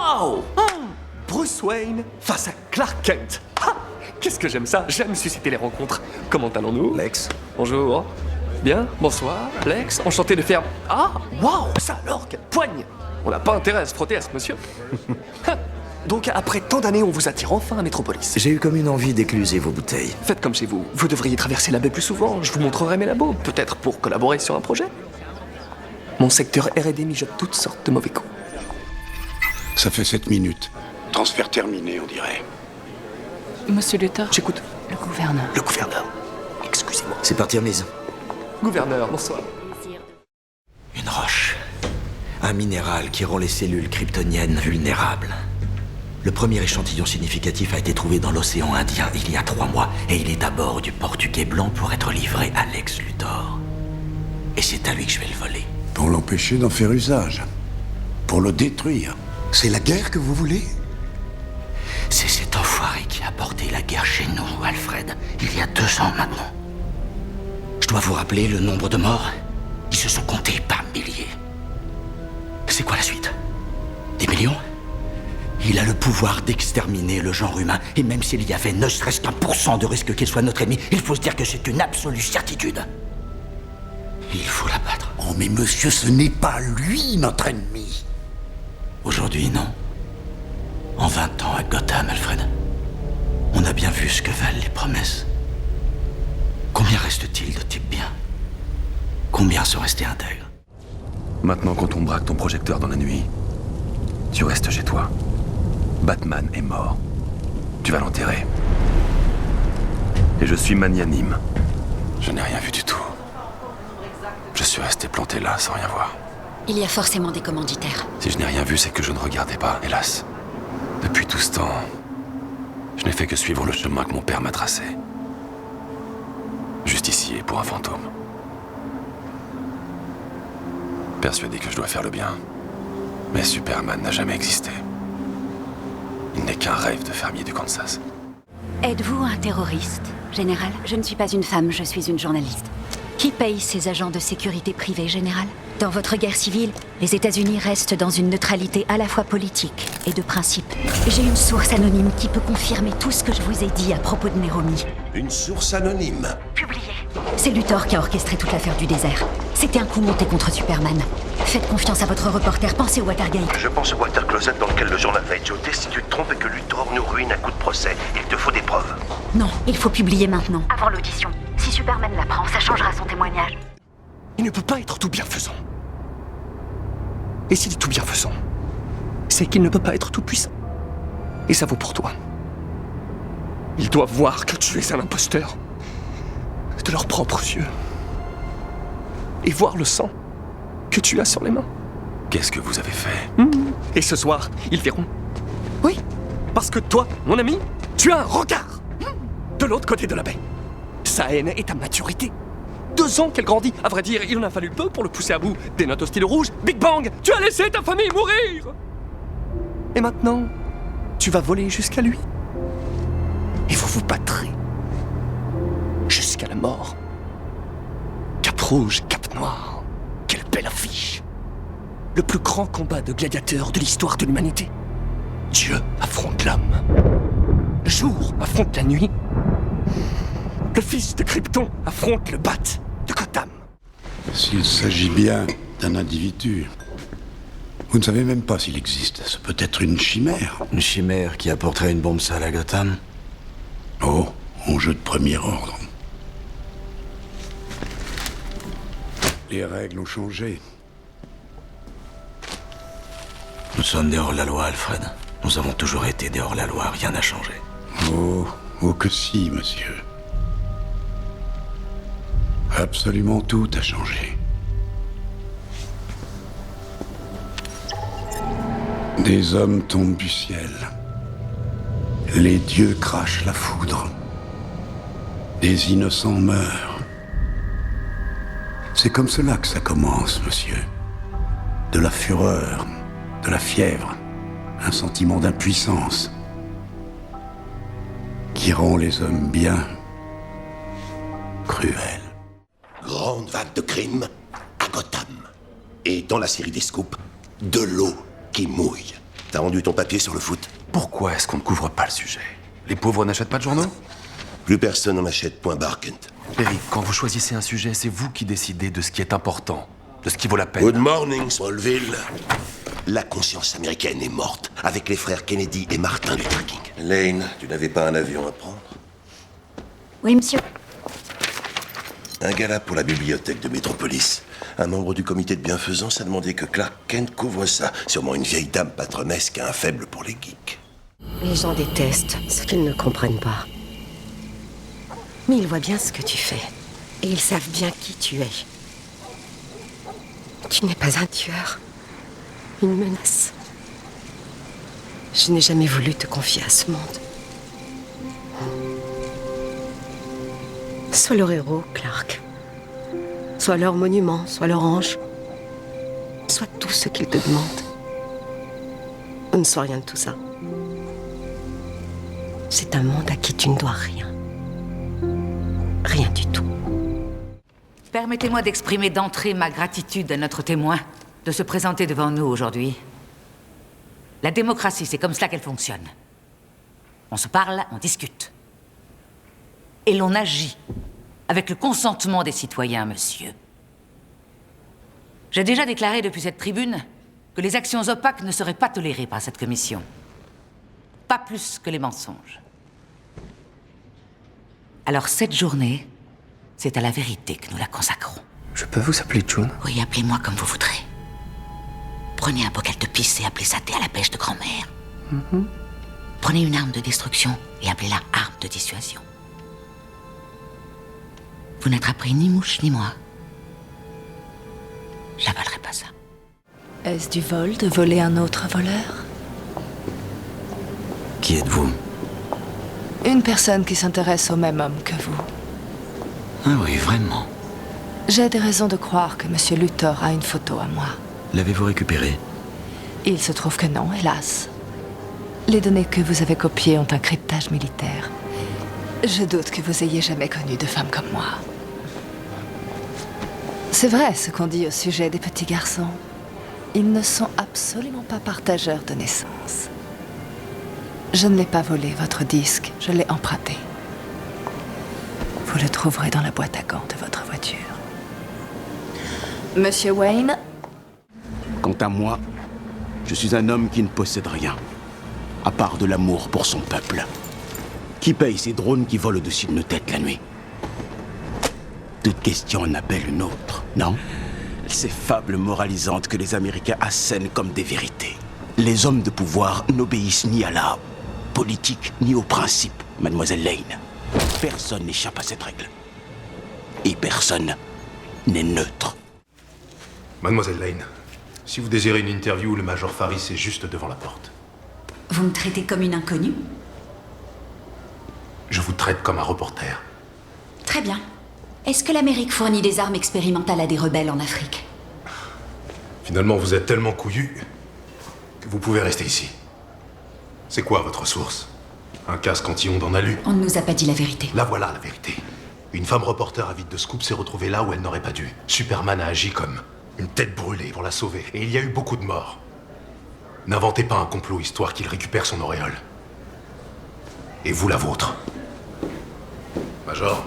Wow! Bruce Wayne face à Clark Kent. Ah, qu'est-ce que j'aime ça. J'aime susciter les rencontres. Comment allons-nous? Lex. Bonjour. Bien, bonsoir. Lex, enchanté de faire... Ah, waouh, ça alors, quelle poigne. On n'a pas intérêt à se frotter à ce monsieur. Donc, après tant d'années, on vous attire enfin à Metropolis. J'ai eu comme une envie d'écluser vos bouteilles. Faites comme chez vous. Vous devriez traverser la baie plus souvent. Je vous montrerai mes labos, peut-être pour collaborer sur un projet. Mon secteur R&D mijote toutes sortes de mauvais coups. Ça fait 7 minutes. Transfert terminé, on dirait. Monsieur Luthor, J'écoute. le gouverneur. Le gouverneur. Excusez-moi. C'est parti remise. Gouverneur, bonsoir. Une roche. Un minéral qui rend les cellules kryptoniennes vulnérables. Le premier échantillon significatif a été trouvé dans l'océan Indien il y a 3 mois et il est à bord du Portugais blanc pour être livré à Lex Luthor. Et c'est à lui que je vais le voler. Pour l'empêcher d'en faire usage. Pour le détruire. C'est la guerre que vous voulez? C'est cet enfoiré qui a porté la guerre chez nous, Alfred, il y a 2 ans maintenant. Je dois vous rappeler le nombre de morts. Ils se sont comptés par milliers. C'est quoi la suite? Des millions? Il a le pouvoir d'exterminer le genre humain. Et même s'il y avait ne serait-ce qu'1% de risque qu'il soit notre ennemi, il faut se dire que c'est une absolue certitude. Il faut l'abattre. Oh, mais monsieur, ce n'est pas lui, notre ennemi. Aujourd'hui, non. En 20 ans à Gotham, Alfred, on a bien vu ce que valent les promesses. Combien reste-t-il de types bien? Combien sont restés intègres? Maintenant, quand on braque ton projecteur dans la nuit, tu restes chez toi. Batman est mort. Tu vas l'enterrer. Et je suis magnanime. Je n'ai rien vu du tout. Je suis resté planté là, sans rien voir. Il y a forcément des commanditaires. Si je n'ai rien vu, c'est que je ne regardais pas, hélas. Depuis tout ce temps, je n'ai fait que suivre le chemin que mon père m'a tracé. Justicier pour un fantôme. Persuadé que je dois faire le bien. Mais Superman n'a jamais existé. Il n'est qu'un rêve de fermier du Kansas. Êtes-vous un terroriste, général? Je ne suis pas une femme, je suis une journaliste. Qui paye ces agents de sécurité privés, général? Dans votre guerre civile, les États-Unis restent dans une neutralité à la fois politique et de principe. J'ai une source anonyme qui peut confirmer tout ce que je vous ai dit à propos de Néromy. Une source anonyme. Publié. C'est Luthor qui a orchestré toute l'affaire du désert. C'était un coup monté contre Superman. Faites confiance à votre reporter, pensez au Watergate. Je pense au water closet dans lequel le journal va être jeté. Si tu te trompes et que Luthor nous ruine à coup de procès, il te faut des preuves. Non, il faut publier maintenant. Avant l'audition. Si Superman l'apprend, ça changera son témoignage. Il ne peut pas être tout bienfaisant. Et s'il est tout bienfaisant, c'est qu'il ne peut pas être tout puissant. Et ça vaut pour toi. Ils doivent voir que tu es un imposteur. De leurs propres yeux. Et voir le sang que tu as sur les mains. Qu'est-ce que vous avez fait? Et ce soir, ils verront. Oui, parce que toi, mon ami, tu as un regard. De l'autre côté de la baie. Sa haine et ta maturité. 2 ans qu'elle grandit. À vrai dire, il en a fallu peu pour le pousser à bout. Des notes au stylo rouge, Big Bang, tu as laissé ta famille mourir. Et maintenant, tu vas voler jusqu'à lui. Et vous vous battrez. Jusqu'à la mort. Cap rouge, cap noir. Quelle belle affiche. Le plus grand combat de gladiateurs de l'histoire de l'humanité. Dieu affronte l'homme. Le jour affronte la nuit. Le fils de Krypton affronte le bat de Gotham. S'il s'agit bien d'un individu, vous ne savez même pas s'il existe. C'est peut-être une chimère. Une chimère qui apporterait une bombe sale à Gotham? Oh, enjeu de premier ordre. Les règles ont changé. Nous sommes des hors-la-loi, Alfred. Nous avons toujours été des hors-la-loi, rien n'a changé. Oh que si, monsieur. Absolument tout a changé. Des hommes tombent du ciel. Les dieux crachent la foudre. Des innocents meurent. C'est comme cela que ça commence, monsieur. De la fureur, de la fièvre, un sentiment d'impuissance qui rend les hommes bien cruels. Grande vague de crime à Gotham. Et dans la série des scoops, de l'eau qui mouille. T'as rendu ton papier sur le foot? Pourquoi est-ce qu'on ne couvre pas le sujet? Les pauvres n'achètent pas de journaux? Plus personne n'en achète, point barre, Kent. Eric, quand vous choisissez un sujet, c'est vous qui décidez de ce qui est important, de ce qui vaut la peine. Good morning, Smallville. La conscience américaine est morte, avec les frères Kennedy et Martin Luther King. Lane, tu n'avais pas un avion à prendre? Oui, monsieur. Un gala pour la bibliothèque de Métropolis. Un membre du comité de bienfaisance a demandé que Clark Kent couvre ça. Sûrement une vieille dame patronesque qui a un faible pour les geeks. Les gens détestent ce qu'ils ne comprennent pas. Mais ils voient bien ce que tu fais. Et ils savent bien qui tu es. Tu n'es pas un tueur. Une menace. Je n'ai jamais voulu te confier à ce monde. Sois leur héros, Clark. Sois leur monument, sois leur ange. Sois tout ce qu'ils te demandent. Ou ne sois rien de tout ça. C'est un monde à qui tu ne dois rien. Rien du tout. Permettez-moi d'exprimer d'entrée ma gratitude à notre témoin de se présenter devant nous aujourd'hui. La démocratie, c'est comme cela qu'elle fonctionne. On se parle, on discute. Et l'on agit avec le consentement des citoyens, monsieur. J'ai déjà déclaré depuis cette tribune que les actions opaques ne seraient pas tolérées par cette commission. Pas plus que les mensonges. Alors cette journée, c'est à la vérité que nous la consacrons. Je peux vous appeler June? Oui, appelez-moi comme vous voudrez. Prenez un bocal de pisse et appelez ça thé à la pêche de grand-mère. Prenez une arme de destruction et appelez-la arme de dissuasion. Vous n'attraperez ni mouche ni moi. J'avalerai pas ça. Est-ce du vol de voler un autre voleur? Qui êtes-vous? Une personne qui s'intéresse au même homme que vous. Ah oui, vraiment. J'ai des raisons de croire que Monsieur Luthor a une photo à moi. L'avez-vous récupérée? Il se trouve que non, hélas. Les données que vous avez copiées ont un cryptage militaire. Je doute que vous ayez jamais connu de femme comme moi. C'est vrai ce qu'on dit au sujet des petits garçons. Ils ne sont absolument pas partageurs de naissance. Je ne l'ai pas volé, votre disque. Je l'ai emprunté. Vous le trouverez dans la boîte à gants de votre voiture. Monsieur Wayne? Quant à moi, je suis un homme qui ne possède rien, à part de l'amour pour son peuple. Qui paye ces drones qui volent au-dessus de nos têtes la nuit? Toute question en appelle une autre, non? Ces fables moralisantes que les Américains assènent comme des vérités. Les hommes de pouvoir n'obéissent ni à la politique, ni aux principes, mademoiselle Lane. Personne n'échappe à cette règle. Et personne n'est neutre. Mademoiselle Lane, si vous désirez une interview, le Major Faris est juste devant la porte. Vous me traitez comme une inconnue? Je vous traite comme un reporter. Très bien. Est-ce que l'Amérique fournit des armes expérimentales à des rebelles en Afrique? Finalement, vous êtes tellement couillu que vous pouvez rester ici. C'est quoi votre source? Un casque anti-ondes en alu? On ne nous a pas dit la vérité. La voilà, la vérité. Une femme reporter avide de scoop s'est retrouvée là où elle n'aurait pas dû. Superman a agi comme une tête brûlée pour la sauver. Et il y a eu beaucoup de morts. N'inventez pas un complot histoire qu'il récupère son auréole. Et vous la vôtre. Major,